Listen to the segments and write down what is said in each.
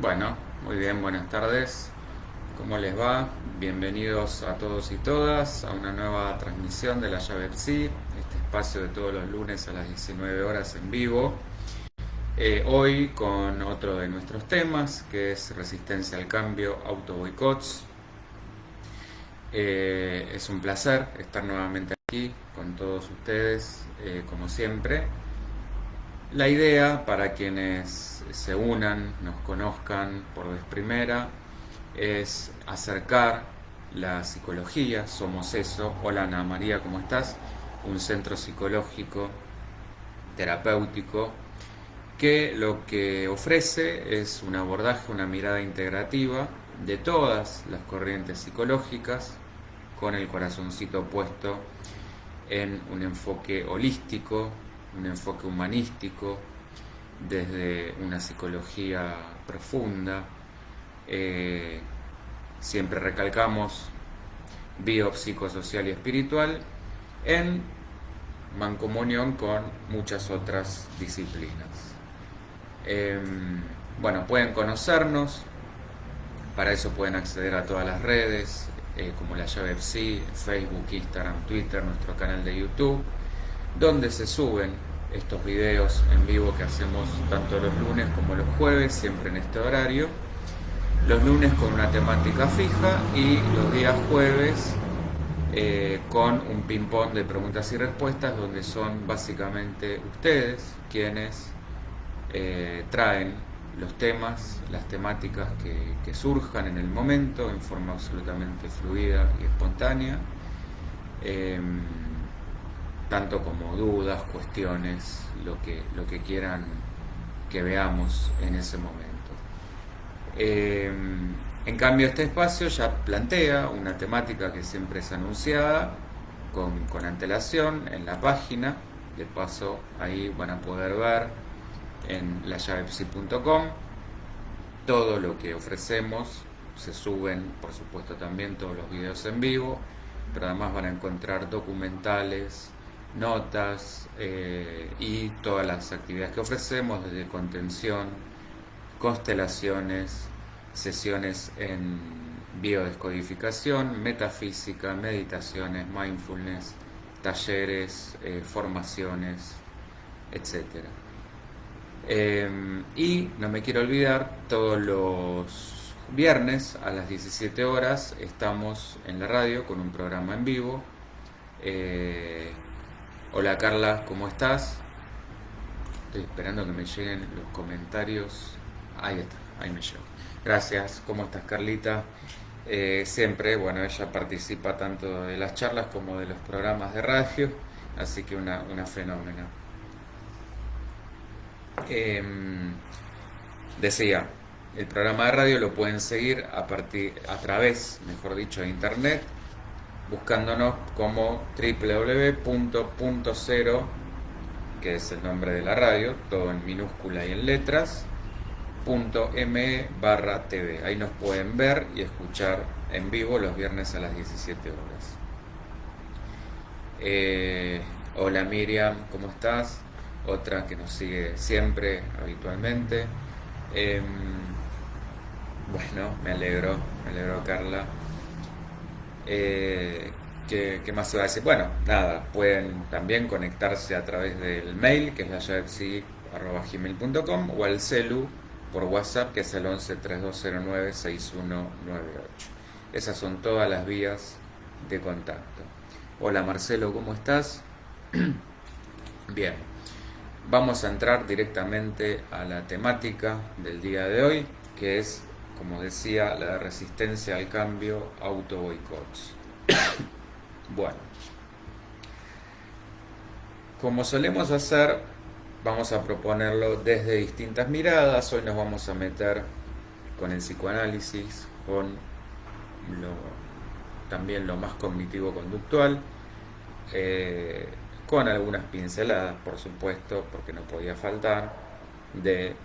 Bueno, muy bien, buenas tardes. ¿Cómo les va? Bienvenidos a todos y todas a una nueva transmisión de La Llave Psi, este espacio de todos los lunes a las 19 horas en vivo. Hoy con otro de nuestros temas, que es resistencia al cambio, auto boicots. Es un placer estar nuevamente aquí con todos ustedes, como siempre. La idea, para quienes se unan, nos conozcan por vez primera, es acercar la psicología. Somos eso. Hola Ana María, ¿cómo estás? Un centro psicológico, terapéutico, que lo que ofrece es un abordaje, una mirada integrativa de todas las corrientes psicológicas, con el corazoncito puesto en un enfoque holístico, un enfoque humanístico, desde una psicología profunda. Siempre recalcamos biopsicosocial y espiritual en mancomunión con muchas otras disciplinas. Bueno, pueden conocernos, para eso pueden acceder a todas las redes, como La Llave Psi, Facebook, Instagram, Twitter, nuestro canal de YouTube, donde se suben estos videos en vivo que hacemos tanto los lunes como los jueves, siempre en este horario. Los lunes con una temática fija y los días jueves con un ping-pong de preguntas y respuestas, donde son básicamente ustedes quienes traen los temas, las temáticas que surjan en el momento en forma absolutamente fluida y espontánea, tanto como dudas, cuestiones, lo que quieran que veamos en ese momento. En cambio, este espacio ya plantea una temática que siempre es anunciada con antelación en la página. De paso, ahí van a poder ver en layavepsi.com todo lo que ofrecemos. Se suben, por supuesto, también todos los videos en vivo, pero además van a encontrar documentales, notas y todas las actividades que ofrecemos, desde contención, constelaciones, sesiones en biodescodificación, metafísica, meditaciones, mindfulness, talleres, formaciones, etcétera. Y no me quiero olvidar, todos los viernes a las 17 horas estamos en la radio con un programa en vivo. Hola Carla, ¿cómo estás? Estoy esperando que me lleguen los comentarios. Ahí está, ahí me llegó. Gracias, ¿cómo estás Carlita? Siempre, bueno, ella participa tanto de las charlas como de los programas de radio, así que una fenómena. Eh, Decía, el programa de radio lo pueden seguir a través, mejor dicho, de internet, buscándonos como www.puntocero, que es el nombre de la radio, todo en minúscula y en letras, .me/tv. Ahí nos pueden ver y escuchar en vivo los viernes a las 17 horas. Hola Miriam, ¿cómo estás? Otra que nos sigue siempre, habitualmente. Eh, bueno, me alegro Carla. ¿Qué más se va a decir? Bueno, nada, pueden también conectarse a través del mail, que es layavepsi@gmail.com, o al celu por WhatsApp, que es el 11 3209 6198. Esas son todas las vías de contacto. Hola Marcelo, ¿cómo estás? Bien, vamos a entrar directamente a la temática del día de hoy, que es, como decía, la resistencia al cambio, auto boicots. Bueno, como solemos hacer, vamos a proponerlo desde distintas miradas. Hoy nos vamos a meter con el psicoanálisis, con también lo más cognitivo-conductual, con algunas pinceladas, por supuesto, porque no podía faltar, de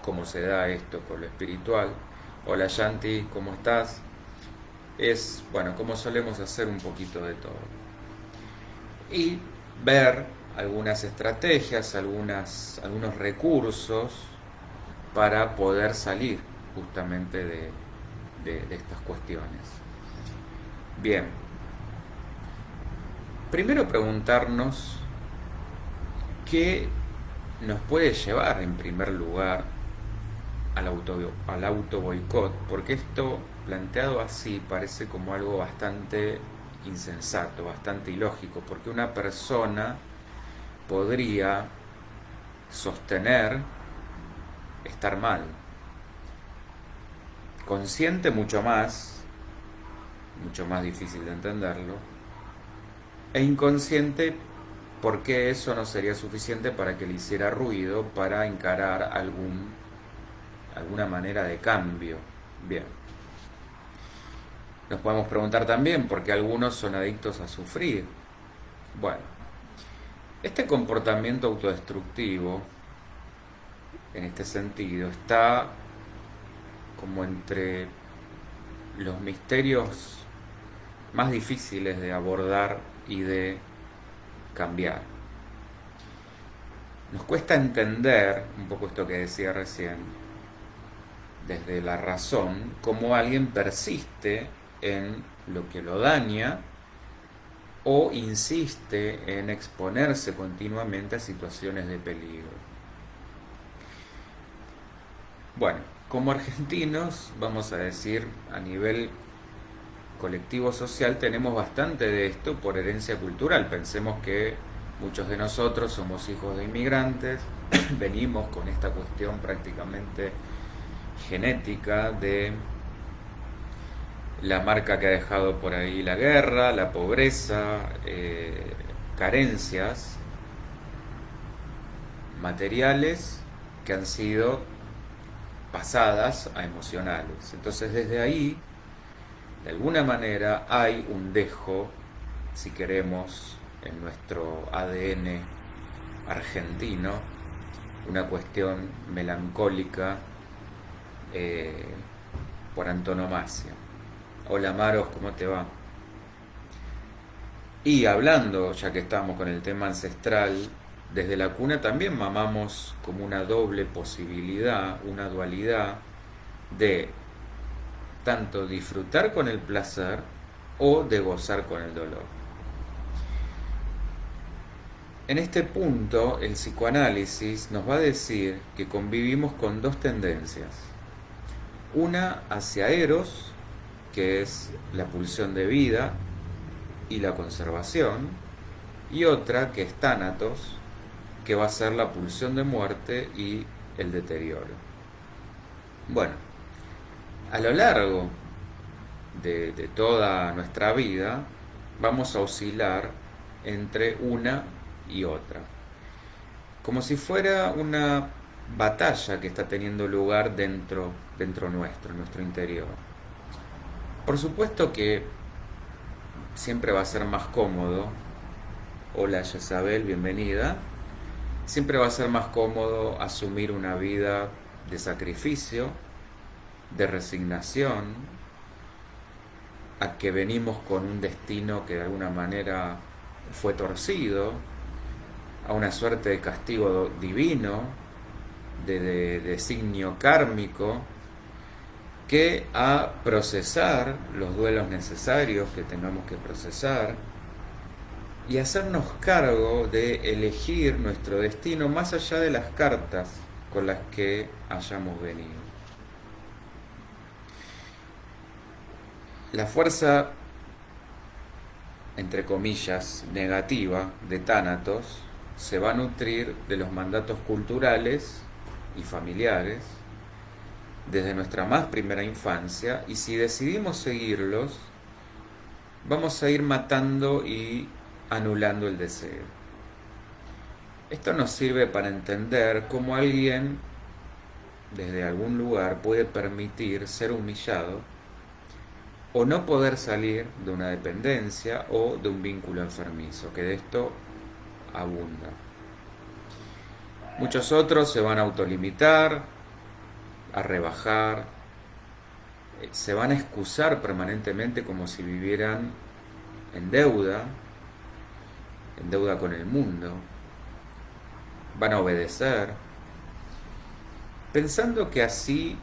cómo se da esto con lo espiritual. Hola Yanti, ¿cómo estás? Es, bueno, como solemos hacer, un poquito de todo. Y ver algunas estrategias, algunos recursos para poder salir justamente de estas cuestiones. Bien, primero preguntarnos qué nos puede llevar en primer lugar al auto boicot, porque esto planteado así parece como algo bastante insensato, bastante ilógico, porque una persona podría sostener estar mal, consciente mucho más difícil de entenderlo, e inconsciente porque eso no sería suficiente para que le hiciera ruido para encarar alguna manera de cambio. Bien. Nos podemos preguntar también por qué algunos son adictos a sufrir. Bueno, este comportamiento autodestructivo, en este sentido, está como entre los misterios más difíciles de abordar y de cambiar. Nos cuesta entender, un poco esto que decía recién, desde la razón, cómo alguien persiste en lo que lo daña o insiste en exponerse continuamente a situaciones de peligro. Bueno, como argentinos, vamos a decir, a nivel colectivo social tenemos bastante de esto por herencia cultural. Pensemos que muchos de nosotros somos hijos de inmigrantes, venimos con esta cuestión prácticamente genética de la marca que ha dejado por ahí la guerra, la pobreza, carencias materiales que han sido pasadas a emocionales. Entonces desde ahí, de alguna manera, hay un dejo, si queremos, en nuestro ADN argentino, una cuestión melancólica por antonomasia. Hola Maros, ¿cómo te va? Y hablando, ya que estamos con el tema ancestral, desde la cuna también mamamos como una doble posibilidad, una dualidad de tanto disfrutar con el placer o de gozar con el dolor. En este punto, el psicoanálisis nos va a decir que convivimos con dos tendencias. Una hacia Eros, que es la pulsión de vida y la conservación, y otra que es Thanatos, que va a ser la pulsión de muerte y el deterioro. Bueno, a lo largo de toda nuestra vida vamos a oscilar entre una y otra, como si fuera una batalla que está teniendo lugar dentro nuestro, en nuestro interior. Por supuesto que siempre va a ser más cómodo, hola Jezabel, bienvenida, siempre va a ser más cómodo asumir una vida de sacrificio, de resignación, a que venimos con un destino que de alguna manera fue torcido, a una suerte de castigo divino, de designio kármico, que a procesar los duelos necesarios que tengamos que procesar y hacernos cargo de elegir nuestro destino más allá de las cartas con las que hayamos venido. La fuerza, entre comillas, negativa de Thanatos se va a nutrir de los mandatos culturales y familiares desde nuestra más primera infancia, y si decidimos seguirlos, vamos a ir matando y anulando el deseo. Esto nos sirve para entender cómo alguien desde algún lugar puede permitir ser humillado o no poder salir de una dependencia o de un vínculo enfermizo, que de esto abunda. Muchos otros se van a autolimitar, a rebajar, se van a excusar permanentemente como si vivieran en deuda con el mundo, van a obedecer, pensando que así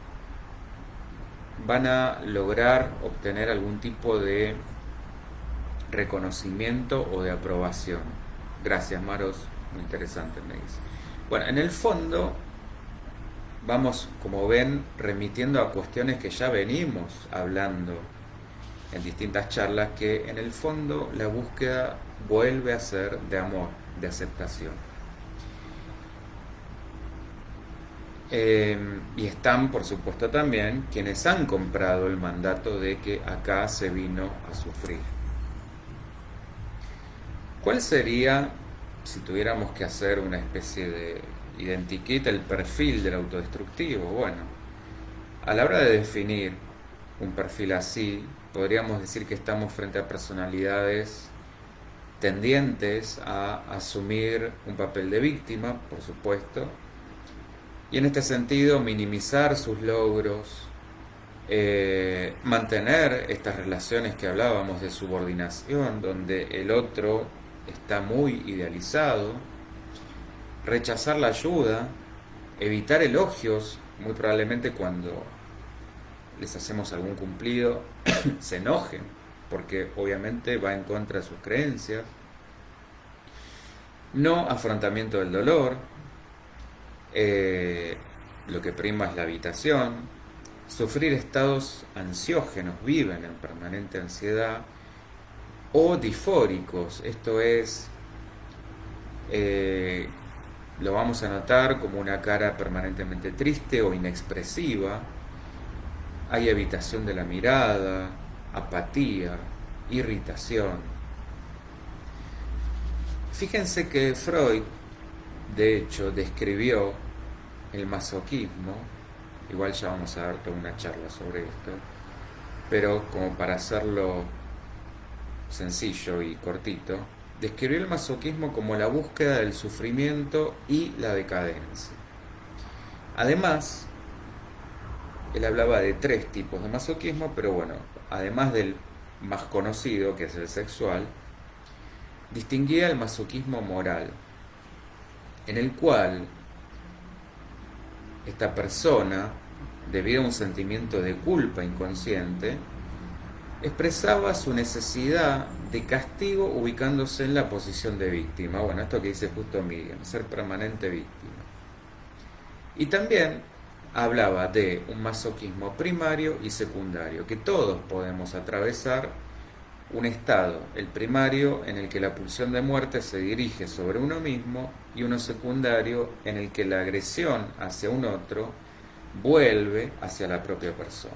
van a lograr obtener algún tipo de reconocimiento o de aprobación. Gracias, Maros, muy interesante, me dice. Bueno, en el fondo vamos, como ven, remitiendo a cuestiones que ya venimos hablando en distintas charlas, que en el fondo la búsqueda vuelve a ser de amor, de aceptación. Y están, por supuesto, también quienes han comprado el mandato de que acá se vino a sufrir. ¿Cuál sería, si tuviéramos que hacer una especie de identikit, el perfil del autodestructivo? Bueno, a la hora de definir un perfil así, podríamos decir que estamos frente a personalidades tendientes a asumir un papel de víctima, por supuesto, y en este sentido minimizar sus logros, mantener estas relaciones que hablábamos de subordinación, donde el otro está muy idealizado, rechazar la ayuda, evitar elogios, muy probablemente cuando les hacemos algún cumplido se enojen, porque obviamente va en contra de sus creencias, no afrontamiento del dolor, lo que prima es la habitación, sufrir estados ansiógenos, viven en permanente ansiedad, o disfóricos, esto es, lo vamos a notar como una cara permanentemente triste o inexpresiva, hay evitación de la mirada, apatía, irritación. Fíjense que Freud, de hecho, describió el masoquismo, igual ya vamos a dar toda una charla sobre esto, pero como para hacerlo sencillo y cortito, describió el masoquismo como la búsqueda del sufrimiento y la decadencia. Además, él hablaba de 3 tipos de masoquismo, pero bueno, además del más conocido, que es el sexual, distinguía el masoquismo moral, en el cual esta persona, debido a un sentimiento de culpa inconsciente, expresaba su necesidad de castigo ubicándose en la posición de víctima. Bueno, esto que dice justo Miriam, ser permanente víctima. Y también hablaba de un masoquismo primario y secundario, que todos podemos atravesar un estado, el primario, en el que la pulsión de muerte se dirige sobre uno mismo, y uno secundario, en el que la agresión hacia un otro vuelve hacia la propia persona.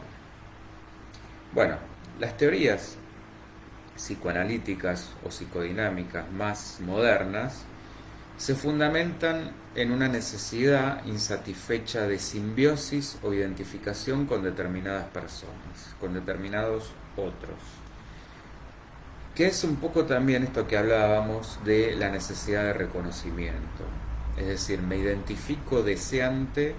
Bueno, las teorías psicoanalíticas o psicodinámicas más modernas se fundamentan en una necesidad insatisfecha de simbiosis o identificación con determinadas personas, con determinados otros, que es un poco también esto que hablábamos de la necesidad de reconocimiento. Es decir, me identifico deseante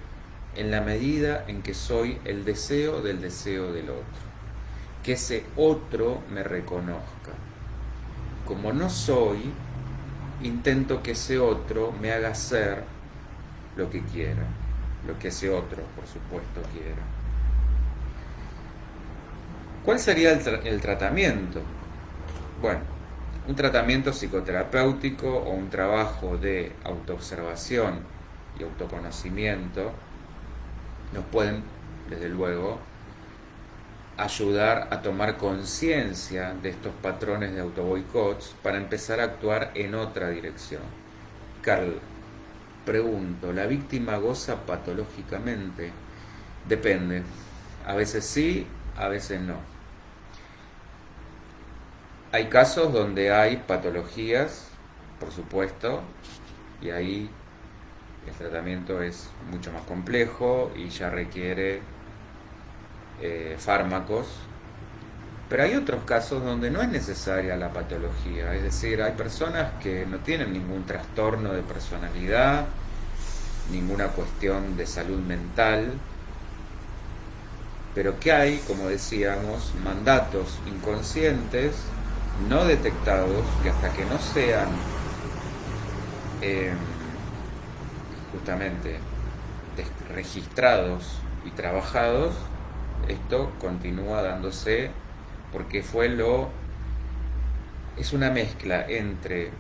en la medida en que soy el deseo del otro, que ese otro me reconozca. Como no soy, intento que ese otro me haga hacer lo que quiera, lo que ese otro, por supuesto, quiera. ¿Cuál sería el tratamiento? Bueno, un tratamiento psicoterapéutico o un trabajo de autoobservación y autoconocimiento nos pueden, desde luego, ayudar a tomar conciencia de estos patrones de autoboicots para empezar a actuar en otra dirección. Carl, pregunto, ¿la víctima goza patológicamente? Depende. A veces sí, a veces no. Hay casos donde hay patologías, por supuesto, y ahí el tratamiento es mucho más complejo y ya requiere fármacos, pero hay otros casos donde no es necesaria la patología, es decir, hay personas que no tienen ningún trastorno de personalidad, ninguna cuestión de salud mental, pero que hay, como decíamos, mandatos inconscientes no detectados que hasta que no sean justamente registrados y trabajados, esto continúa dándose porque es una mezcla entre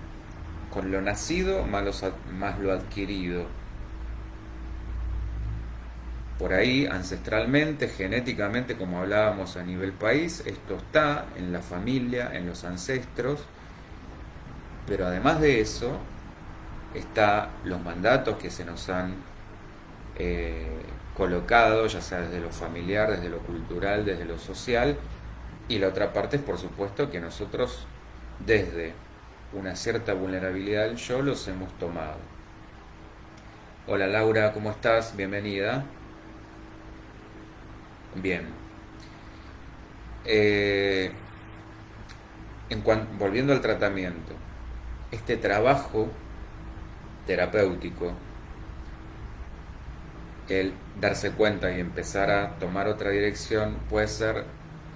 con lo nacido más lo adquirido. Por ahí, ancestralmente, genéticamente, como hablábamos a nivel país, esto está en la familia, en los ancestros, pero además de eso, está los mandatos que se nos han colocado, ya sea desde lo familiar, desde lo cultural, desde lo social, y la otra parte es, por supuesto, que nosotros, desde una cierta vulnerabilidad del yo, los hemos tomado. Hola Laura, ¿cómo estás? Bienvenida. Bien. Eh, Volviendo al tratamiento, este trabajo terapéutico, el darse cuenta y empezar a tomar otra dirección, puede ser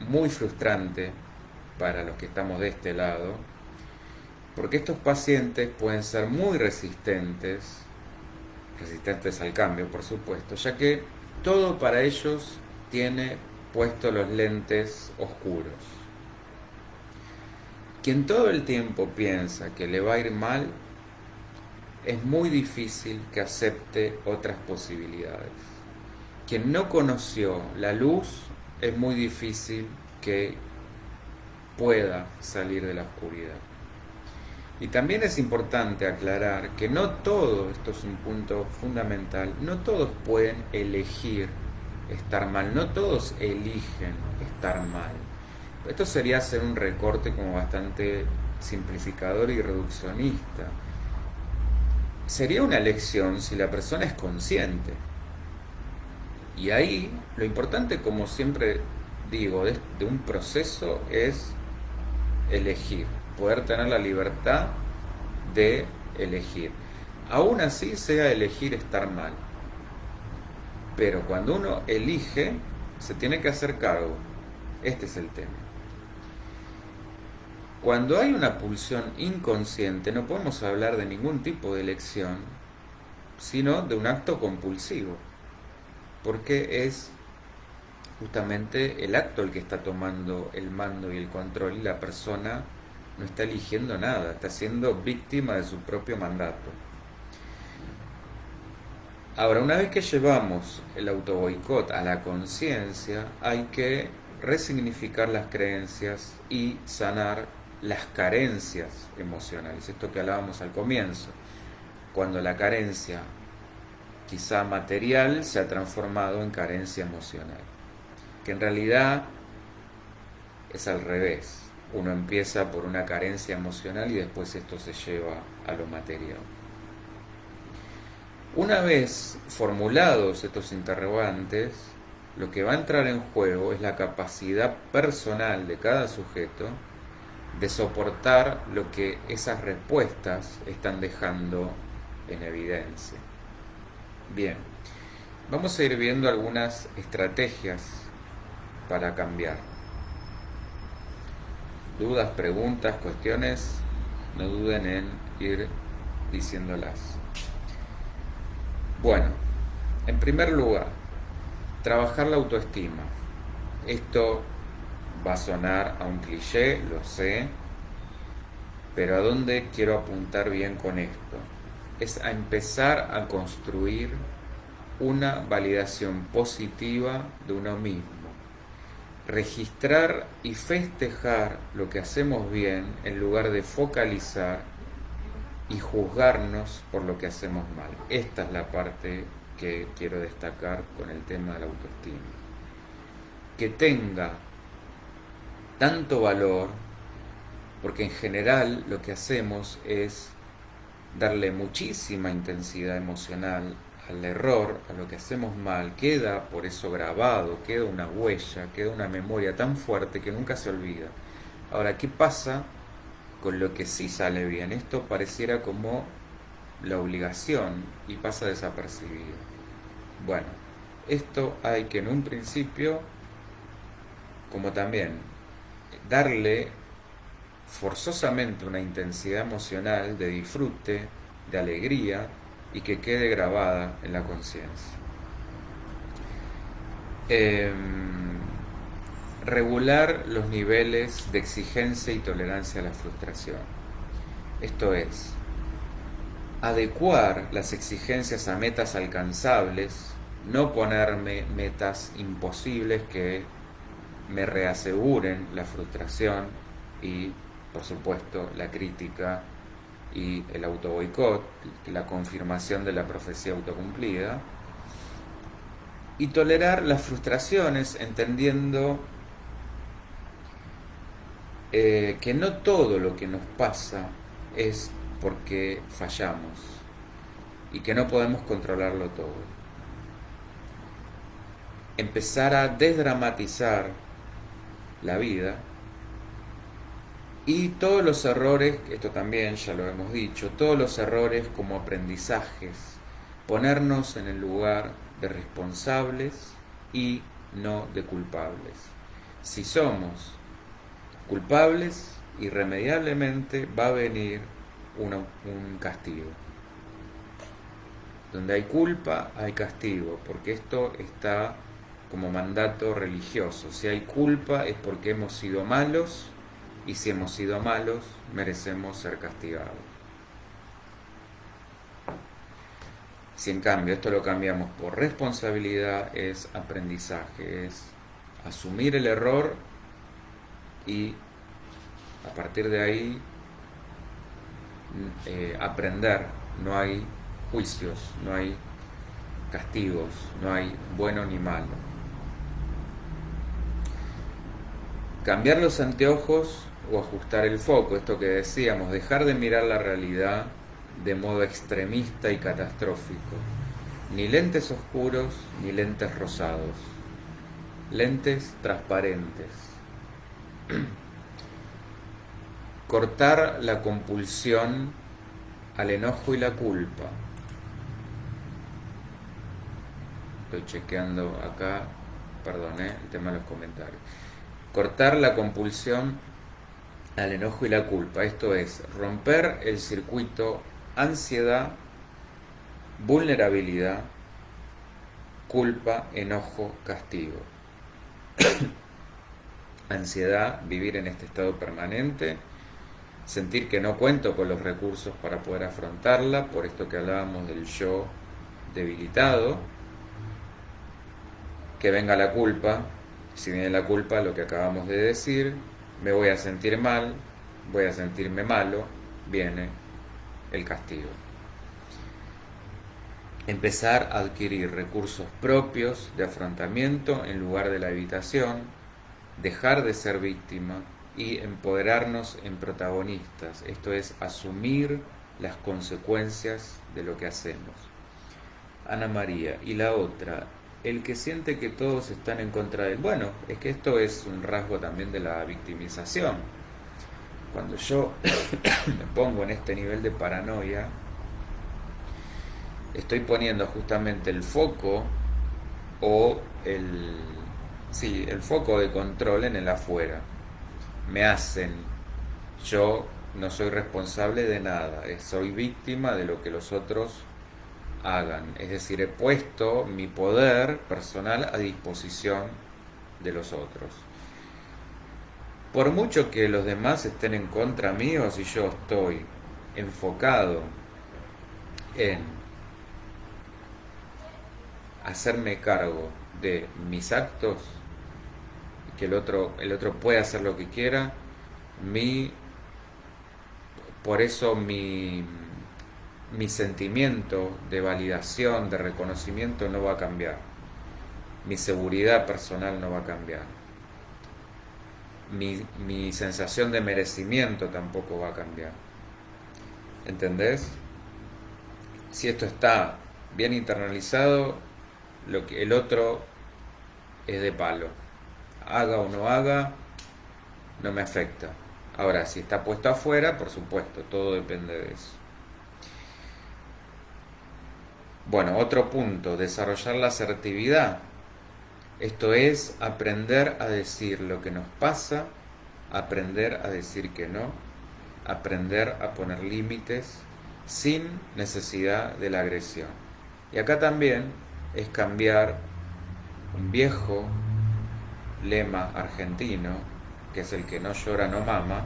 muy frustrante para los que estamos de este lado, porque estos pacientes pueden ser muy resistentes al cambio, por supuesto, ya que todo para ellos tiene puesto los lentes oscuros. Quien todo el tiempo piensa que le va a ir mal, es muy difícil que acepte otras posibilidades. Quien no conoció la luz, es muy difícil que pueda salir de la oscuridad. Y también es importante aclarar que no todos, esto es un punto fundamental, no todos pueden elegir estar mal, no todos eligen estar mal. Esto sería hacer un recorte como bastante simplificador y reduccionista. Sería una elección si la persona es consciente. Y ahí lo importante, como siempre digo, de un proceso es elegir, poder tener la libertad de elegir. Aún así sea elegir estar mal. Pero cuando uno elige, se tiene que hacer cargo. Este es el tema. Cuando hay una pulsión inconsciente, no podemos hablar de ningún tipo de elección, sino de un acto compulsivo, porque es justamente el acto el que está tomando el mando y el control, y la persona no está eligiendo nada, está siendo víctima de su propio mandato. Ahora, una vez que llevamos el autoboicot a la conciencia, hay que resignificar las creencias y sanar las carencias emocionales. Esto que hablábamos al comienzo, cuando la carencia quizá material se ha transformado en carencia emocional, que en realidad es al revés. Uno empieza por una carencia emocional y después esto se lleva a lo material. Una vez formulados estos interrogantes, lo que va a entrar en juego es la capacidad personal de cada sujeto de soportar lo que esas respuestas están dejando en evidencia. Bien, vamos a ir viendo algunas estrategias para cambiar. Dudas, preguntas, cuestiones, no duden en ir diciéndolas. Bueno, en primer lugar, trabajar la autoestima. Esto va a sonar a un cliché, lo sé, pero ¿a dónde quiero apuntar bien con esto? Es a empezar a construir una validación positiva de uno mismo. Registrar y festejar lo que hacemos bien en lugar de focalizar y juzgarnos por lo que hacemos mal. Esta es la parte que quiero destacar con el tema de la autoestima. Que tenga tanto valor, porque en general lo que hacemos es darle muchísima intensidad emocional al error, a lo que hacemos mal, queda por eso grabado, queda una huella, queda una memoria tan fuerte que nunca se olvida. Ahora, ¿qué pasa con lo que sí sale bien? Esto pareciera como la obligación y pasa desapercibido. Bueno, esto hay que en un principio, como también darle forzosamente una intensidad emocional de disfrute, de alegría y que quede grabada en la conciencia. Regular los niveles de exigencia y tolerancia a la frustración. Esto es, adecuar las exigencias a metas alcanzables, no ponerme metas imposibles que me reaseguren la frustración y, por supuesto, la crítica y el autoboicot, la confirmación de la profecía autocumplida, y tolerar las frustraciones entendiendo que no todo lo que nos pasa es porque fallamos y que no podemos controlarlo todo. Empezar a desdramatizar la vida y todos los errores, esto también ya lo hemos dicho, todos los errores como aprendizajes, ponernos en el lugar de responsables y no de culpables. Si somos culpables, irremediablemente va a venir un castigo. Donde hay culpa, hay castigo, porque esto está como mandato religioso. Si hay culpa es porque hemos sido malos, y si hemos sido malos, merecemos ser castigados. Si en cambio esto lo cambiamos por responsabilidad, es aprendizaje, es asumir el error y a partir de ahí aprender. No hay juicios, no hay castigos, no hay bueno ni malo. Cambiar los anteojos o ajustar el foco, esto que decíamos, dejar de mirar la realidad de modo extremista y catastrófico. Ni lentes oscuros ni lentes rosados. Lentes transparentes. Cortar la compulsión al enojo y la culpa. Estoy chequeando acá, perdón, el tema de los comentarios. Cortar la compulsión al enojo y la culpa. Esto es romper el circuito ansiedad, vulnerabilidad, culpa, enojo, castigo. Ansiedad, vivir en este estado permanente, sentir que no cuento con los recursos para poder afrontarla, por esto que hablábamos del yo debilitado, que venga la culpa. Si viene la culpa, lo que acabamos de decir, me voy a sentir mal, voy a sentirme malo, viene el castigo. Empezar a adquirir recursos propios de afrontamiento en lugar de la evitación, dejar de ser víctima y empoderarnos en protagonistas, esto es asumir las consecuencias de lo que hacemos. Ana María, y la otra, el que siente que todos están en contra de él. Bueno, es que esto es un rasgo también de la victimización. Cuando yo me pongo en este nivel de paranoia, estoy poniendo justamente el foco o el foco de control en el afuera. Me hacen, yo no soy responsable de nada, soy víctima de lo que los otros hagan, es decir, he puesto mi poder personal a disposición de los otros. Por mucho que los demás estén en contra mío, si yo estoy enfocado en hacerme cargo de mis actos, que el otro puede hacer lo que quiera, por eso mi sentimiento de validación, de reconocimiento no va a cambiar. Mi seguridad personal no va a cambiar. Mi sensación de merecimiento tampoco va a cambiar. ¿Entendés? Si esto está bien internalizado, lo que el otro es de palo. Haga o no haga, no me afecta. Ahora, si está puesto afuera, por supuesto, todo depende de eso. Bueno, otro punto, desarrollar la asertividad. Esto es aprender a decir lo que nos pasa, aprender a decir que no, aprender a poner límites sin necesidad de la agresión. Y acá también es cambiar un viejo lema argentino, que es el que no llora no mama,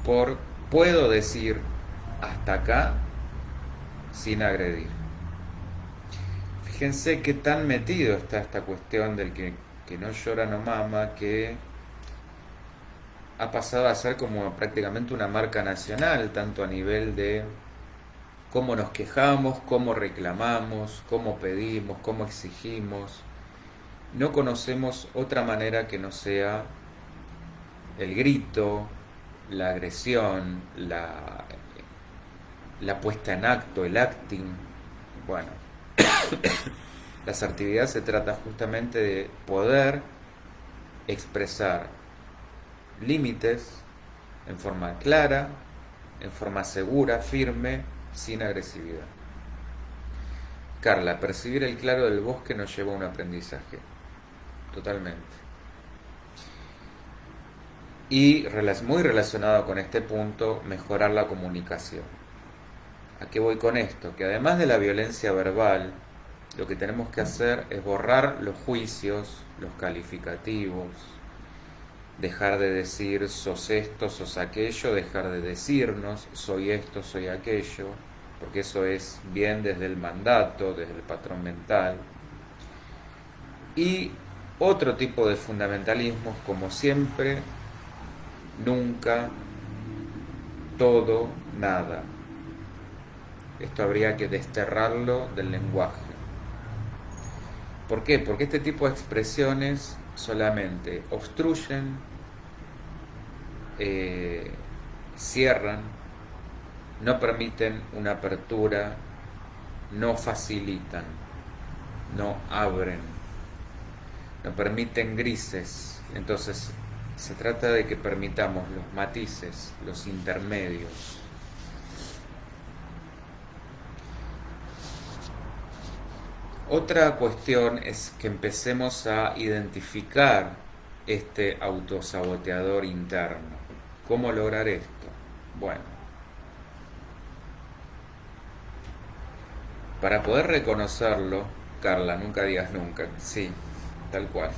por puedo decir hasta acá sin agredir. Fíjense qué tan metido está esta cuestión del que no llora no mama, que ha pasado a ser como prácticamente una marca nacional, tanto a nivel de cómo nos quejamos, cómo reclamamos, cómo pedimos, cómo exigimos. No conocemos otra manera que no sea el grito, la agresión, la puesta en acto, el acting. Bueno, la asertividad se trata justamente de poder expresar límites en forma clara, en forma segura, firme, sin agresividad. Carla, percibir el claro del bosque nos lleva a un aprendizaje. Totalmente. Y muy relacionado con este punto, mejorar la comunicación. ¿A qué voy con esto? Que además de la violencia verbal, lo que tenemos que hacer es borrar los juicios, los calificativos, dejar de decir sos esto, sos aquello, dejar de decirnos soy esto, soy aquello, porque eso es bien desde el mandato, desde el patrón mental. Y otro tipo de fundamentalismos, como siempre, nunca, todo, nada. Esto habría que desterrarlo del lenguaje. ¿Por qué? Porque este tipo de expresiones solamente obstruyen, cierran, no permiten una apertura, no facilitan, no abren, no permiten grises. Entonces se trata de que permitamos los matices, los intermedios. Otra cuestión es que empecemos a identificar este autosaboteador interno. ¿Cómo lograr esto? Bueno, para poder reconocerlo, Carla, nunca digas nunca, sí, tal cual.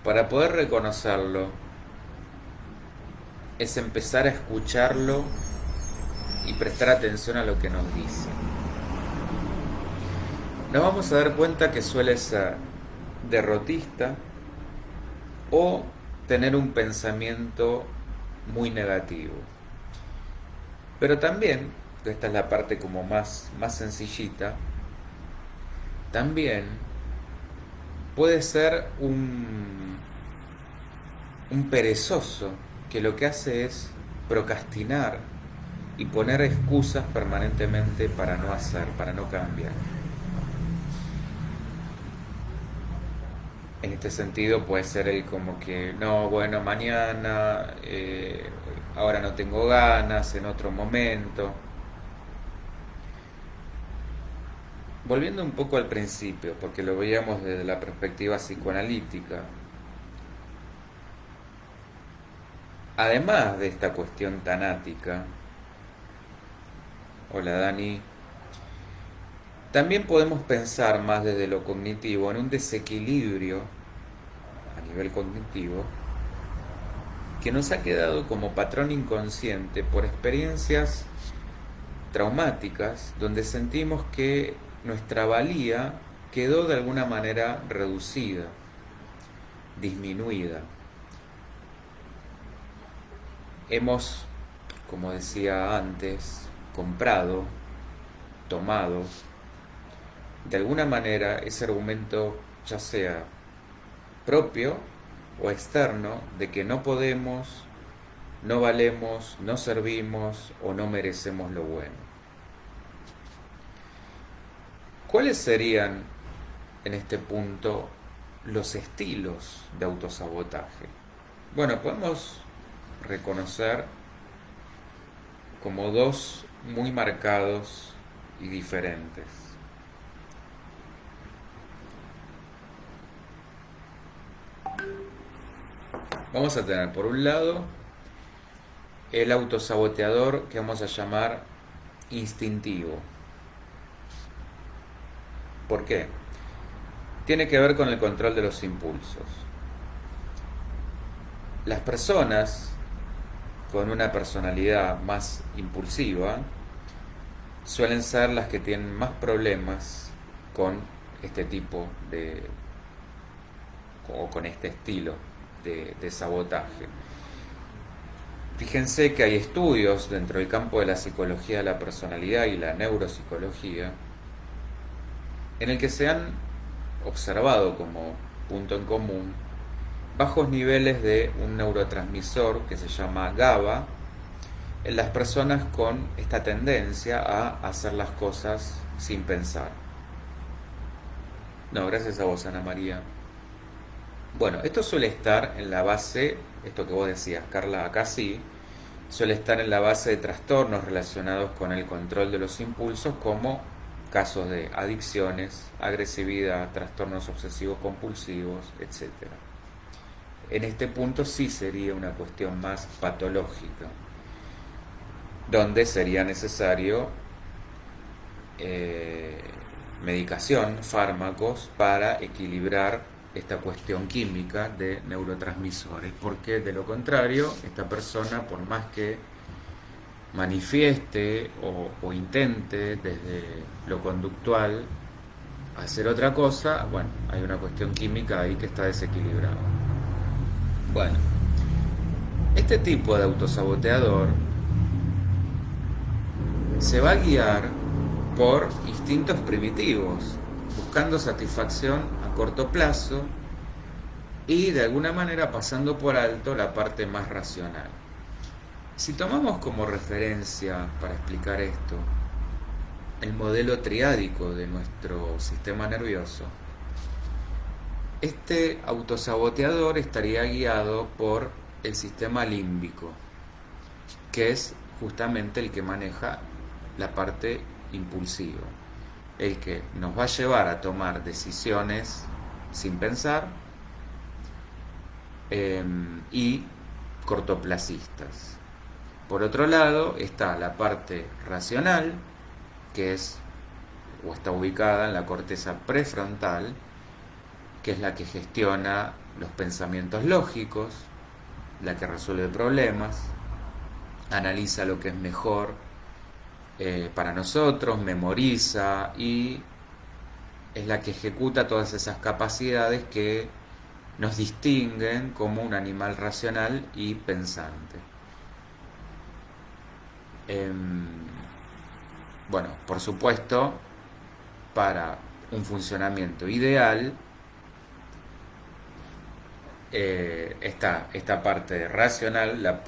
Para poder reconocerlo es empezar a escucharlo y prestar atención a lo que nos dice. Nos vamos a dar cuenta que suele ser derrotista o tener un pensamiento muy negativo. Pero también, esta es la parte como más sencillita, también puede ser un perezoso que lo que hace es procrastinar y poner excusas permanentemente para no hacer, para no cambiar. En este sentido puede ser el como que, no, bueno, mañana, ahora no tengo ganas, en otro momento. Volviendo un poco al principio, porque lo veíamos desde la perspectiva psicoanalítica, además de esta cuestión tanática, hola Dani, también podemos pensar más desde lo cognitivo en un desequilibrio a nivel cognitivo que nos ha quedado como patrón inconsciente por experiencias traumáticas donde sentimos que nuestra valía quedó de alguna manera reducida, disminuida. Hemos, como decía antes, comprado, tomado, de alguna manera ese argumento, ya sea propio o externo, de que no podemos, no valemos, no servimos o no merecemos lo bueno. ¿Cuáles serían en este punto los estilos de autosabotaje? Bueno, podemos reconocer como dos muy marcados y diferentes. Vamos a tener por un lado el autosaboteador que vamos a llamar instintivo. ¿Por qué? tiene que ver con el control de los impulsos. Las personas con una personalidad más impulsiva suelen ser las que tienen más problemas con este tipo de, o con este estilo de sabotaje. Fíjense que hay estudios dentro del campo de la psicología de la personalidad y la neuropsicología en el que se han observado como punto en común bajos niveles de un neurotransmisor que se llama GABA en las personas con esta tendencia a hacer las cosas sin pensar. No, gracias a vos, Ana María. Bueno, esto suele estar en la base, esto que vos decías, Carla, acá sí, suele estar en la base de trastornos relacionados con el control de los impulsos, como casos de adicciones, agresividad, trastornos obsesivos compulsivos, etc. En este punto sí sería una cuestión más patológica, donde sería necesario medicación, fármacos, para equilibrar esta cuestión química de neurotransmisores, porque de lo contrario, esta persona, por más que manifieste o intente desde lo conductual hacer otra cosa, bueno, hay una cuestión química ahí que está desequilibrada. Bueno, este tipo de autosaboteador se va a guiar por instintos primitivos, buscando satisfacción a corto plazo y de alguna manera pasando por alto la parte más racional. Si tomamos como referencia para explicar esto el modelo triádico de nuestro sistema nervioso, este autosaboteador estaría guiado por el sistema límbico, que es justamente el que maneja la parte impulsiva, el que nos va a llevar a tomar decisiones sin pensar y cortoplacistas. Por otro lado está la parte racional, que es o está ubicada en la corteza prefrontal, que es la que gestiona los pensamientos lógicos, la que resuelve problemas, analiza lo que es mejor para nosotros, memoriza y es la que ejecuta todas esas capacidades que nos distinguen como un animal racional y pensante. Bueno, por supuesto, para un funcionamiento ideal está esta parte racional, la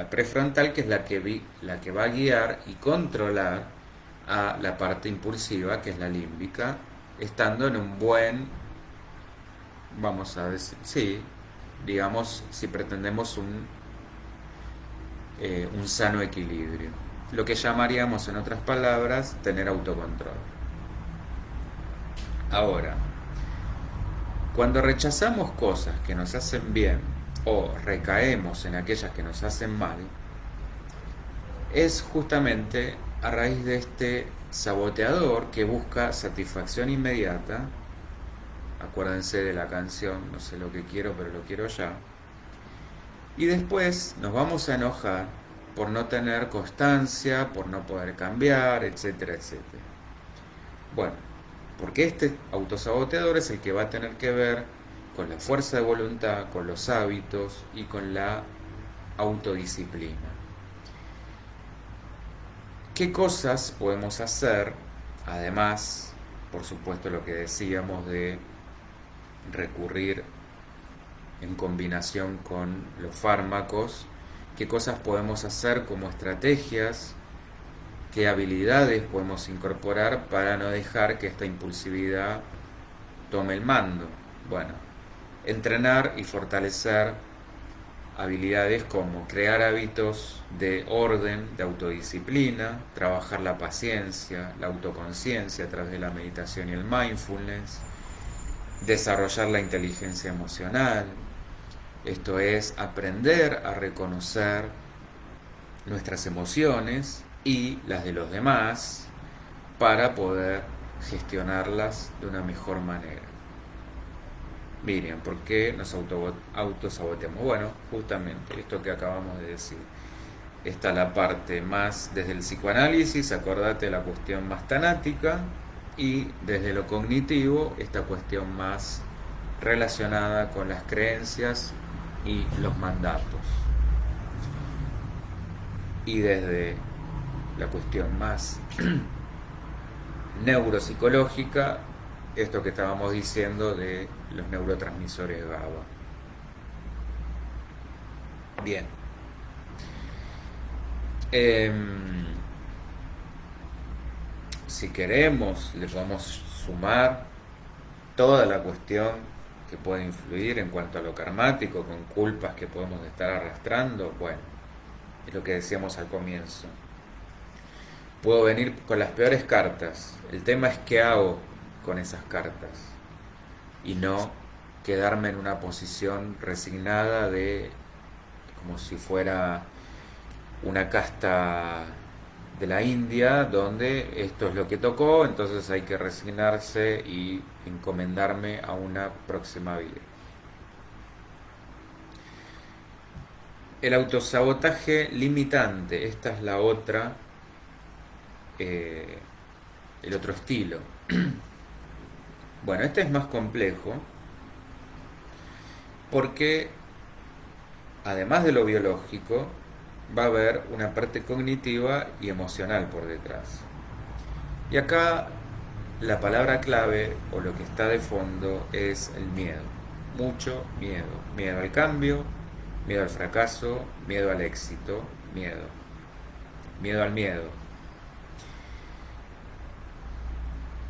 prefrontal, que es la que va a guiar y controlar a la parte impulsiva, que es la límbica, estando en un buen, vamos a decir, sí, digamos, si pretendemos un sano equilibrio, lo que llamaríamos, en otras palabras, tener autocontrol. Ahora, cuando rechazamos cosas que nos hacen bien o recaemos en aquellas que nos hacen mal, es justamente a raíz de este saboteador que busca satisfacción inmediata. Acuérdense de la canción, no sé lo que quiero, pero lo quiero ya. Y después nos vamos a enojar por no tener constancia, por no poder cambiar, etcétera, etcétera. Bueno, porque este autosaboteador es el que va a tener que ver con la fuerza de voluntad, con los hábitos y con la autodisciplina. ¿Qué cosas podemos hacer? Además, por supuesto, lo que decíamos de recurrir en combinación con los fármacos, ¿qué cosas podemos hacer como estrategias? ¿Qué habilidades podemos incorporar para no dejar que esta impulsividad tome el mando? Bueno, entrenar y fortalecer habilidades como crear hábitos de orden, de autodisciplina, trabajar la paciencia, la autoconciencia a través de la meditación y el mindfulness, desarrollar la inteligencia emocional, esto es aprender a reconocer nuestras emociones y las de los demás para poder gestionarlas de una mejor manera. Miriam, ¿por qué nos autosaboteamos? Bueno, justamente esto que acabamos de decir. Está la parte más desde el psicoanálisis, acordate la cuestión más tanática, y desde lo cognitivo, esta cuestión más relacionada con las creencias y los mandatos. Y desde la cuestión más neuropsicológica, esto que estábamos diciendo de los neurotransmisores GABA. Bien. Si queremos, le podemos sumar toda la cuestión que puede influir en cuanto a lo karmático, con culpas que podemos estar arrastrando. Bueno, es lo que decíamos al comienzo. Puedo venir con las peores cartas. El tema es qué hago con esas cartas. Y no quedarme en una posición resignada de como si fuera una casta de la India donde esto es lo que tocó, entonces hay que resignarse y encomendarme a una próxima vida. El autosabotaje limitante, esta es la otra, el otro estilo. Bueno, este es más complejo porque además de lo biológico va a haber una parte cognitiva y emocional por detrás. Y acá la palabra clave o lo que está de fondo es el miedo. Mucho miedo. Miedo al cambio, miedo al fracaso, miedo al éxito, miedo. Miedo al miedo.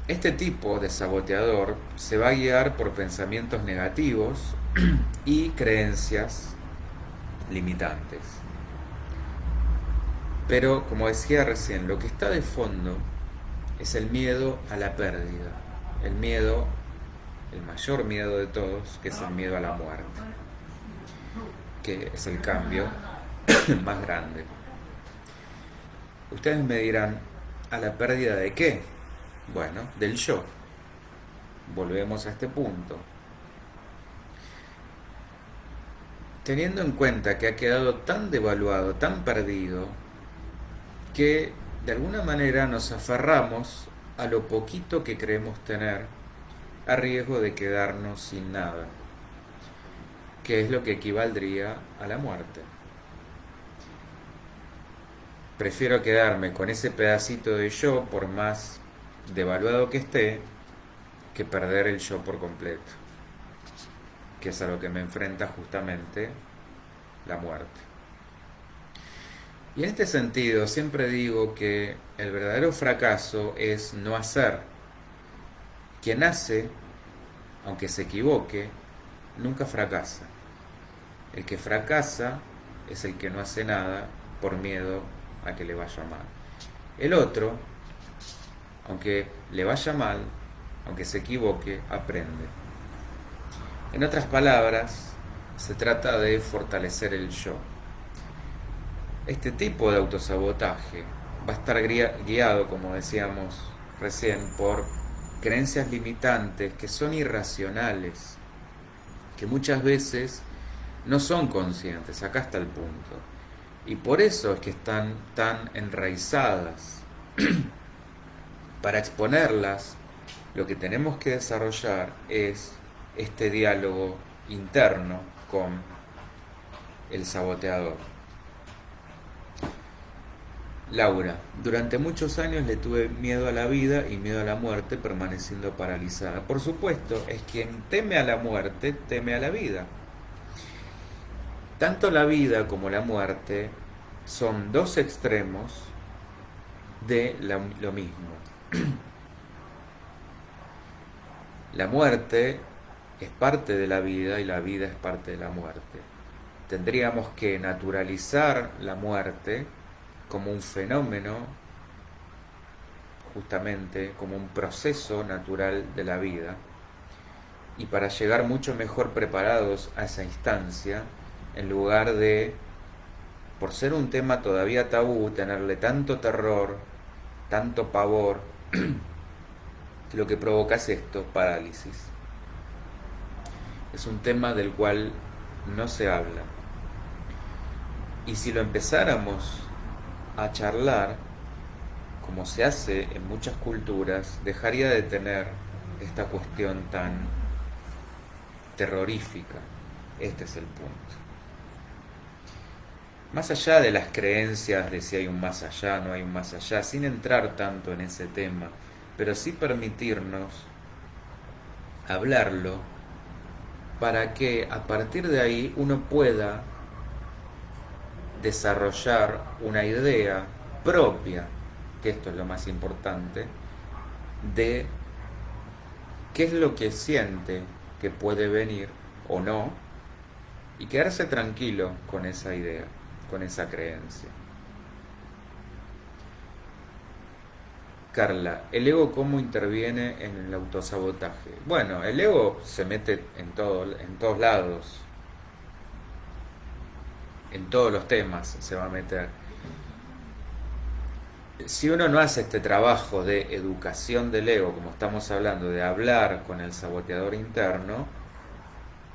Este tipo de saboteador se va a guiar por pensamientos negativos y creencias limitantes. Pero, como decía recién, lo que está de fondo es el miedo a la pérdida. El miedo, el mayor miedo de todos, que es el miedo a la muerte. Que es el cambio más grande. Ustedes me dirán, ¿a la pérdida de qué? Bueno, del yo. Volvemos a este punto. Teniendo en cuenta que ha quedado tan devaluado, tan perdido, que de alguna manera nos aferramos a lo poquito que creemos tener, a riesgo de quedarnos sin nada, que es lo que equivaldría a la muerte. Prefiero quedarme con ese pedacito de yo, por más devaluado que esté, que perder el yo por completo, que es a lo que me enfrenta justamente la muerte. Y en este sentido siempre digo que el verdadero fracaso es no hacer. Quien hace, aunque se equivoque, nunca fracasa. El que fracasa es el que no hace nada por miedo a que le vaya mal. El otro, aunque le vaya mal, aunque se equivoque, aprende. En otras palabras, se trata de fortalecer el yo. Este tipo de autosabotaje va a estar guiado, como decíamos recién, por creencias limitantes que son irracionales, que muchas veces no son conscientes. Acá está el punto. Y por eso es que están tan enraizadas. Para exponerlas, lo que tenemos que desarrollar es este diálogo interno con el saboteador. Laura, durante muchos años le tuve miedo a la vida y miedo a la muerte, permaneciendo paralizada. Por supuesto, es quien teme a la muerte, teme a la vida. Tanto la vida como la muerte son dos extremos de lo mismo. La muerte es parte de la vida y la vida es parte de la muerte. Tendríamos que naturalizar la muerte como un fenómeno, justamente como un proceso natural de la vida, y para llegar mucho mejor preparados a esa instancia, en lugar de, por ser un tema todavía tabú, tenerle tanto terror, tanto pavor, lo que provoca es esto, parálisis. Es un tema del cual no se habla. Y si lo empezáramos a charlar, como se hace en muchas culturas, dejaría de tener esta cuestión tan terrorífica. Este es el punto. Más allá de las creencias de si hay un más allá, no hay un más allá, sin entrar tanto en ese tema, pero sí permitirnos hablarlo para que a partir de ahí uno pueda desarrollar una idea propia, que esto es lo más importante, de qué es lo que siente que puede venir o no, y quedarse tranquilo con esa idea, con esa creencia. Carla, ¿el ego cómo interviene en el autosabotaje? Bueno, el ego se mete en todos lados, en todos los temas se va a meter. Si uno no hace este trabajo de educación del ego, como estamos hablando, de hablar con el saboteador interno,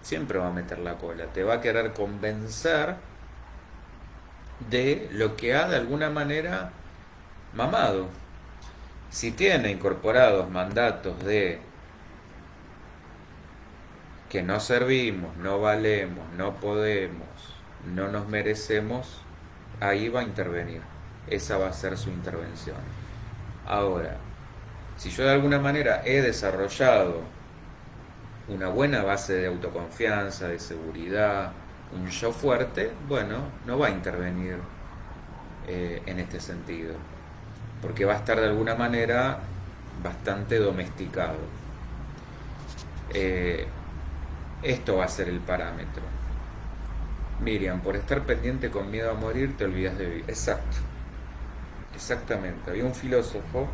siempre va a meter la cola. Te va a querer convencer de lo que ha de alguna manera mamado. Si tiene incorporados mandatos de que no servimos, no valemos, no podemos, no nos merecemos, ahí va a intervenir. Esa va a ser su intervención. Ahora, si yo de alguna manera he desarrollado una buena base de autoconfianza, de seguridad, un yo fuerte, bueno, no va a intervenir en este sentido, porque va a estar de alguna manera bastante domesticado. Esto va a ser el parámetro. Miriam, por estar pendiente con miedo a morir te olvidas de vivir. Exacto, exactamente. Había un filósofo,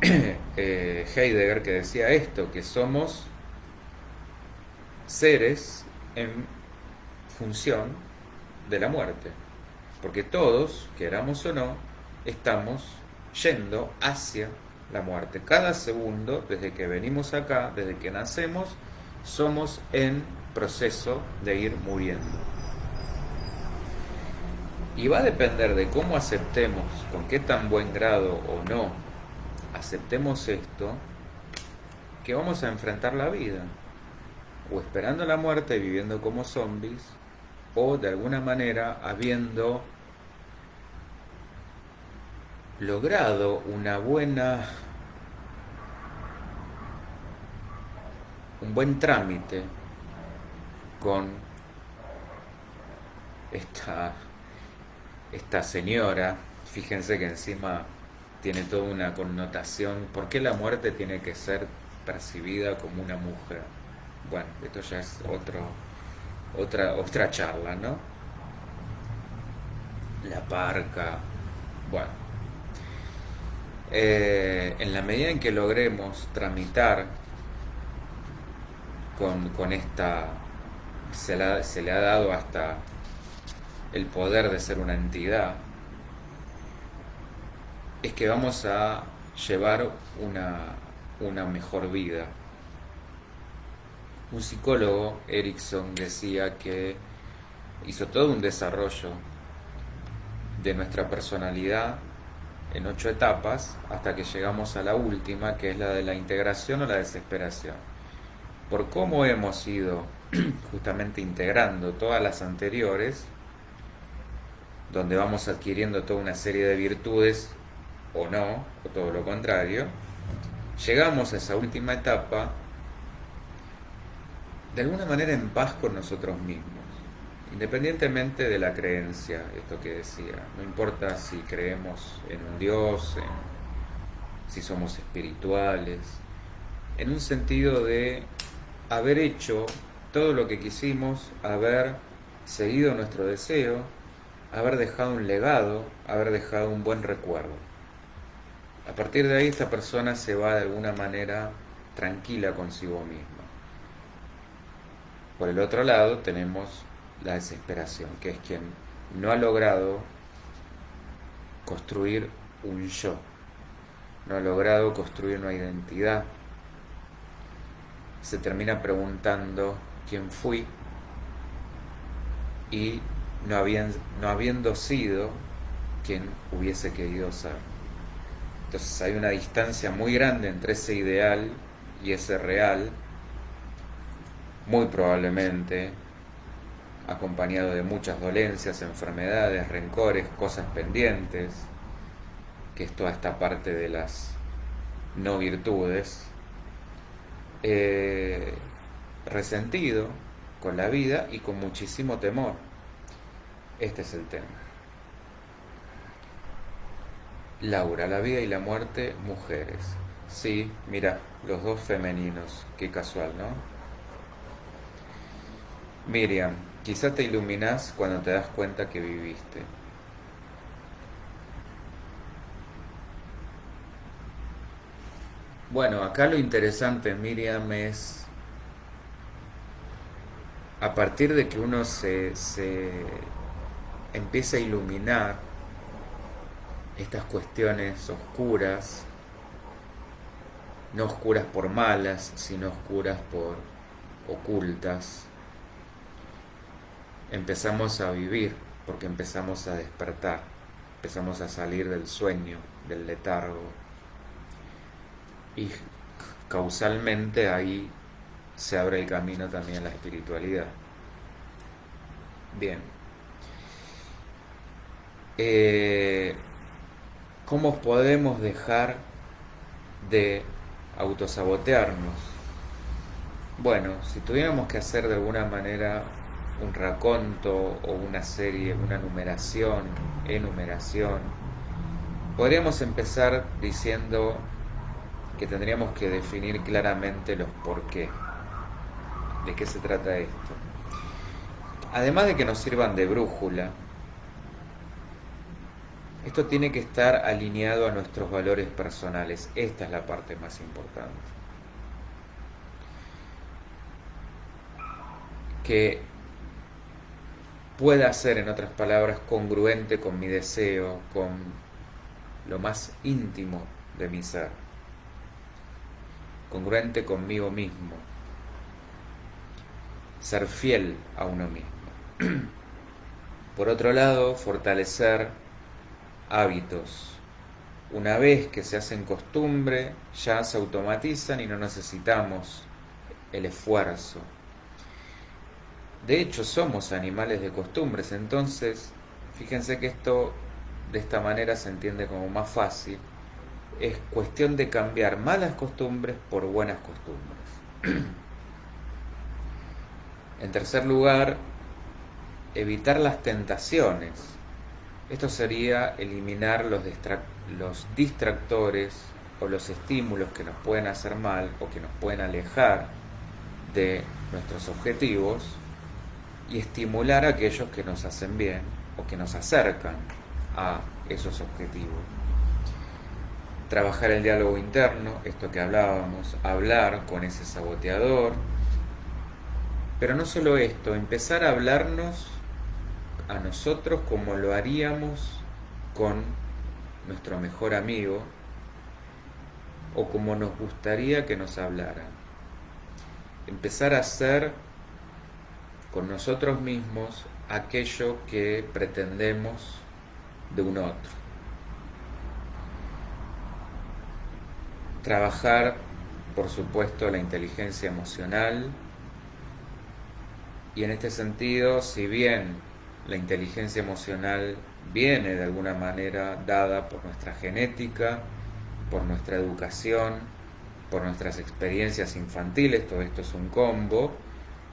Heidegger, que decía esto, que somos seres en función de la muerte. Porque todos, queramos o no, estamos yendo hacia la muerte. Cada segundo, desde que venimos acá, desde que nacemos, somos en proceso de ir muriendo. Y va a depender de cómo aceptemos, con qué tan buen grado o no aceptemos esto, que vamos a enfrentar la vida. O esperando la muerte, viviendo como zombies, o de alguna manera habiendo logrado un buen trámite con esta señora. Fíjense que encima tiene toda una connotación. ¿Por qué la muerte tiene que ser percibida como una mujer? Bueno, esto ya es otra charla, ¿no? La parca. Bueno, en la medida en que logremos tramitar con esta, se le ha dado hasta el poder de ser una entidad, es que vamos a llevar una mejor vida. Un psicólogo, Erickson, decía que hizo todo un desarrollo de nuestra personalidad en 8 etapas hasta que llegamos a la última, que es la de la integración o la desesperación. Por cómo hemos ido justamente integrando todas las anteriores, donde vamos adquiriendo toda una serie de virtudes o no, o todo lo contrario, llegamos a esa última etapa de alguna manera en paz con nosotros mismos, independientemente de la creencia, esto que decía. No importa si creemos en un Dios, si somos espirituales, en un sentido de haber hecho todo lo que quisimos, haber seguido nuestro deseo, haber dejado un legado, haber dejado un buen recuerdo. A partir de ahí esta persona se va de alguna manera tranquila consigo misma. Por el otro lado tenemos la desesperación, que es quien no ha logrado construir un yo, no ha logrado construir una identidad, se termina preguntando quién fui y no habiendo sido quien hubiese querido ser. Entonces hay una distancia muy grande entre ese ideal y ese real, muy probablemente acompañado de muchas dolencias, enfermedades, rencores, cosas pendientes, que es toda esta parte de las no virtudes, resentido con la vida y con muchísimo temor. Este es el tema. Laura, la vida y la muerte, mujeres. Sí, mira, los dos femeninos, qué casual, ¿no? Miriam, quizá te iluminás cuando te das cuenta que viviste. Bueno, acá lo interesante, Miriam, es a partir de que uno se empieza a iluminar estas cuestiones oscuras, no oscuras por malas, sino oscuras por ocultas, empezamos a vivir, porque empezamos a despertar, empezamos a salir del sueño, del letargo, y causalmente ahí se abre el camino también a la espiritualidad. Bien. ¿Cómo podemos dejar de autosabotearnos? Bueno, si tuviéramos que hacer de alguna manera un raconto o una serie, una enumeración, podríamos empezar diciendo que tendríamos que definir claramente los por qué. ¿De qué se trata esto? Además de que nos sirvan de brújula, esto tiene que estar alineado a nuestros valores personales. Esta es la parte más importante. Que pueda ser, en otras palabras, congruente con mi deseo, con lo más íntimo de mi ser. Congruente conmigo mismo. Ser fiel a uno mismo. Por otro lado, fortalecer hábitos. Una vez que se hacen costumbre, ya se automatizan y no necesitamos el esfuerzo. De hecho, somos animales de costumbres, entonces, fíjense que esto de esta manera se entiende como más fácil. Es cuestión de cambiar malas costumbres por buenas costumbres. En tercer lugar, evitar las tentaciones. Esto sería eliminar los distractores o los estímulos que nos pueden hacer mal o que nos pueden alejar de nuestros objetivos y estimular a aquellos que nos hacen bien o que nos acercan a esos objetivos. Trabajar el diálogo interno, esto que hablábamos, hablar con ese saboteador, pero no solo esto, empezar a hablarnos a nosotros como lo haríamos con nuestro mejor amigo o como nos gustaría que nos hablara. Empezar a hacer con nosotros mismos aquello que pretendemos de un otro. Trabajar, por supuesto, la inteligencia emocional, y en este sentido, si bien la inteligencia emocional viene de alguna manera dada por nuestra genética, por nuestra educación, por nuestras experiencias infantiles, todo esto es un combo,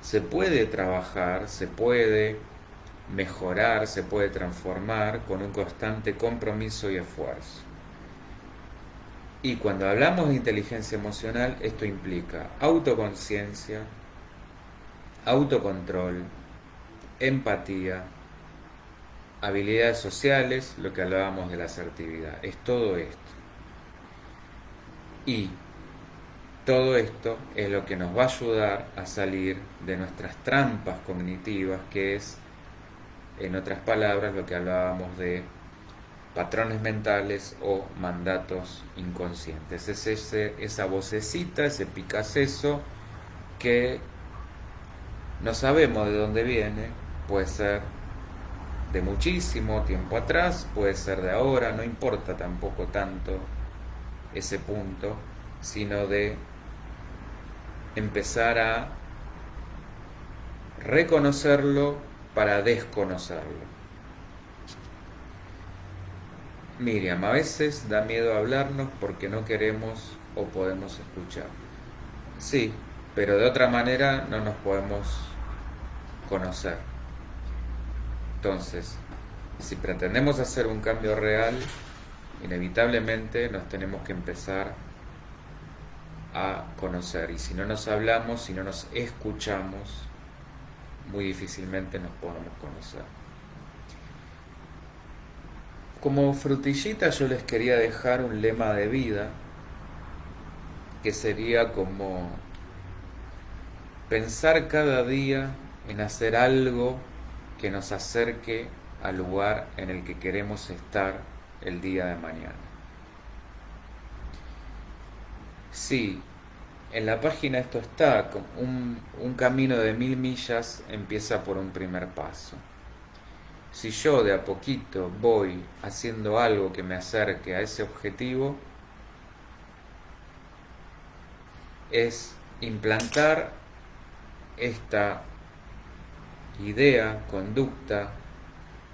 se puede trabajar, se puede mejorar, se puede transformar con un constante compromiso y esfuerzo. Y cuando hablamos de inteligencia emocional, esto implica autoconciencia, autocontrol, empatía, habilidades sociales, lo que hablábamos de la asertividad. Es todo esto. Y todo esto es lo que nos va a ayudar a salir de nuestras trampas cognitivas, que es, en otras palabras, lo que hablábamos de patrones mentales o mandatos inconscientes. Es esa vocecita, ese picaceso que no sabemos de dónde viene, puede ser de muchísimo tiempo atrás, puede ser de ahora, no importa tampoco tanto ese punto, sino de empezar a reconocerlo para desconocerlo. Miriam, a veces da miedo hablarnos porque no queremos o podemos escuchar. Sí, pero de otra manera no nos podemos conocer. Entonces, si pretendemos hacer un cambio real, inevitablemente nos tenemos que empezar a conocer. Y si no nos hablamos, si no nos escuchamos, muy difícilmente nos podemos conocer. Como frutillita yo les quería dejar un lema de vida que sería como pensar cada día en hacer algo que nos acerque al lugar en el que queremos estar el día de mañana. Sí, en la página esto está, un camino de 1000 millas empieza por un primer paso. Si yo de a poquito voy haciendo algo que me acerque a ese objetivo, es implantar esta idea, conducta,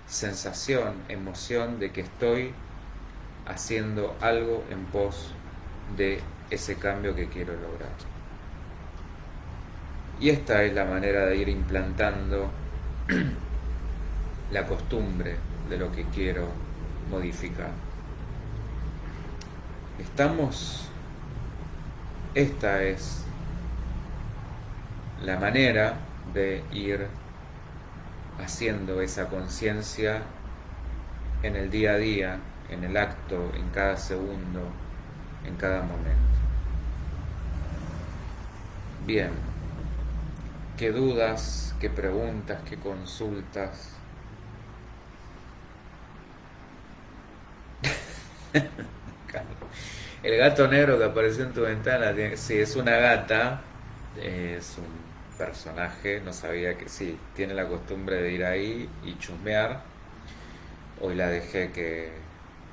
sensación, emoción de que estoy haciendo algo en pos de ese cambio que quiero lograr. Y esta es la manera de ir implantando la costumbre de lo que quiero modificar. Esta es la manera de ir haciendo esa conciencia en el día a día, en el acto, en cada segundo, en cada momento. Bien, ¿qué dudas, qué preguntas, qué consultas? El gato negro que apareció en tu ventana, sí, es una gata, es un personaje, no sabía que sí, tiene la costumbre de ir ahí y chusmear. Hoy la dejé que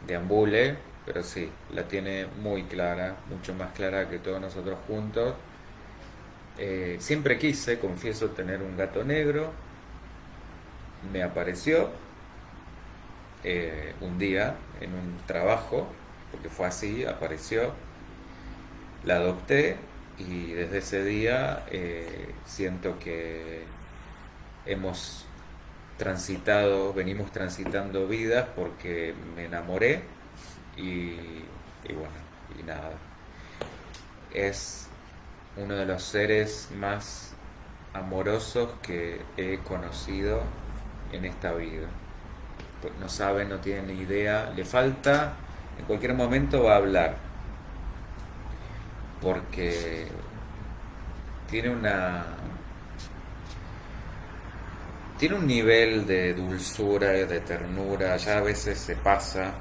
deambule, pero sí, la tiene muy clara, mucho más clara que todos nosotros juntos. Siempre quise, confieso, tener un gato negro. Me apareció un día en un trabajo, porque fue así, apareció, la adopté y desde ese día siento que venimos transitando vidas porque me enamoré y bueno, y nada. Es uno de los seres más amorosos que he conocido en esta vida. No sabe, no tiene ni idea, le falta, en cualquier momento va a hablar, porque tiene tiene un nivel de dulzura y de ternura, ya a veces se pasa,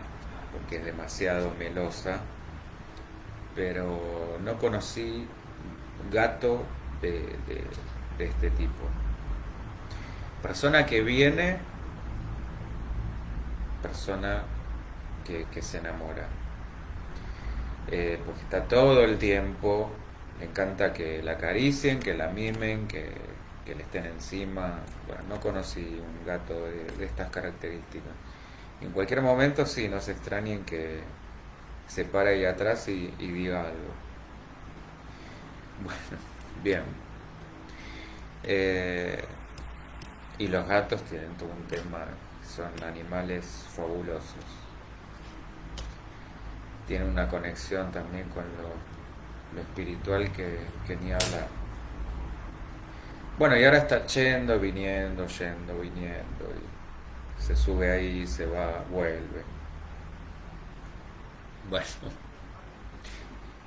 porque es demasiado melosa, pero no conocí gato de este tipo. Persona que viene, persona que se enamora. Porque está todo el tiempo, le encanta que la acaricien, que la mimen, que le estén encima. Bueno, no conocí un gato de estas características. En cualquier momento sí, no se extrañen que se pare ahí atrás y diga algo. Bueno, bien. Y los gatos tienen todo un tema, son animales fabulosos. Tienen una conexión también con lo espiritual que ni hablar. Bueno, y ahora está yendo, viniendo, y se sube ahí, se va, vuelve. Bueno,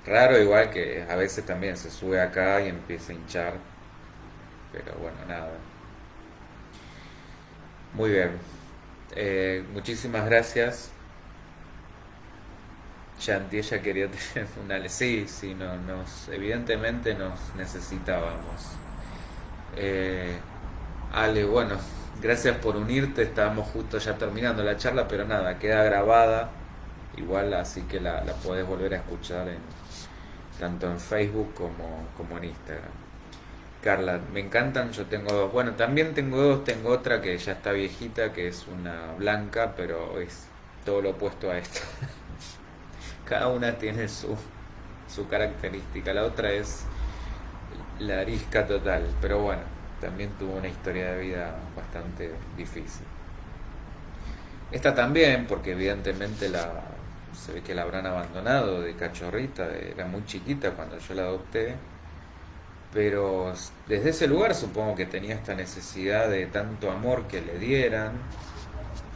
raro igual que a veces también se sube acá y empieza a hinchar, pero bueno, nada. Muy bien. Muchísimas gracias. Yanti, ella quería tener una... Sí, sí, no, evidentemente nos necesitábamos. Eh, Ale, bueno, gracias por unirte, estábamos justo ya terminando la charla, pero nada, queda grabada igual, así que la podés volver a escuchar tanto en Facebook como en Instagram. Carla, me encantan, yo tengo dos. Bueno, también tengo dos, tengo otra que ya está viejita, que es una blanca, pero es todo lo opuesto a esta. Cada una tiene su característica. La otra es la arisca total, pero bueno, también tuvo una historia de vida bastante difícil. Esta también, porque evidentemente se ve que la habrán abandonado de cachorrita, era muy chiquita cuando yo la adopté, pero desde ese lugar supongo que tenía esta necesidad de tanto amor que le dieran,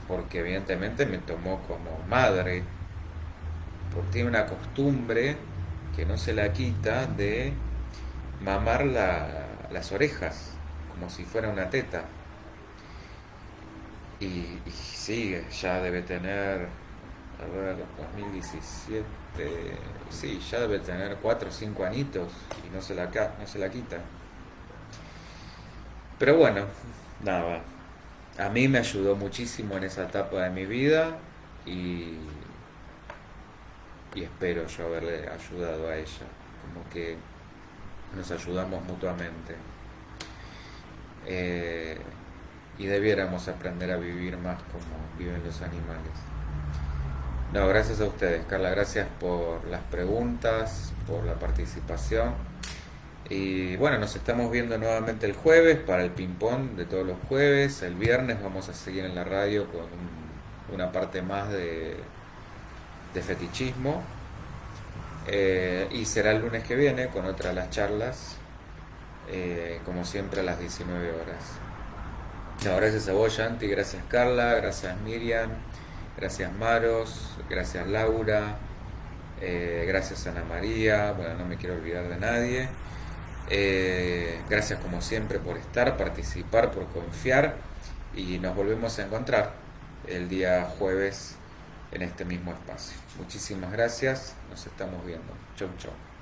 porque evidentemente me tomó como madre, porque tiene una costumbre que no se la quita de mamar las orejas, como si fuera una teta. Y sigue, ya debe tener, a ver, 2017, sí, ya debe tener 4 o 5 añitos y no se la quita. Pero bueno, nada, a mí me ayudó muchísimo en esa etapa de mi vida y, y espero yo haberle ayudado a ella, como que nos ayudamos mutuamente. Eh, y debiéramos aprender a vivir más como viven los animales. No, gracias a ustedes, Carla, gracias por las preguntas, por la participación. Y bueno, nos estamos viendo nuevamente el jueves para el ping-pong de todos los jueves. El viernes vamos a seguir en la radio con una parte más de fetichismo. Y será el lunes que viene con otra de las charlas, como siempre a las 19 horas. No, gracias a vos, Yanti, gracias Carla, gracias Miriam, gracias Maros, gracias Laura, gracias Ana María, bueno, no me quiero olvidar de nadie. Gracias como siempre por estar, participar, por confiar y nos volvemos a encontrar el día jueves en este mismo espacio. Muchísimas gracias, nos estamos viendo. Chau, chau.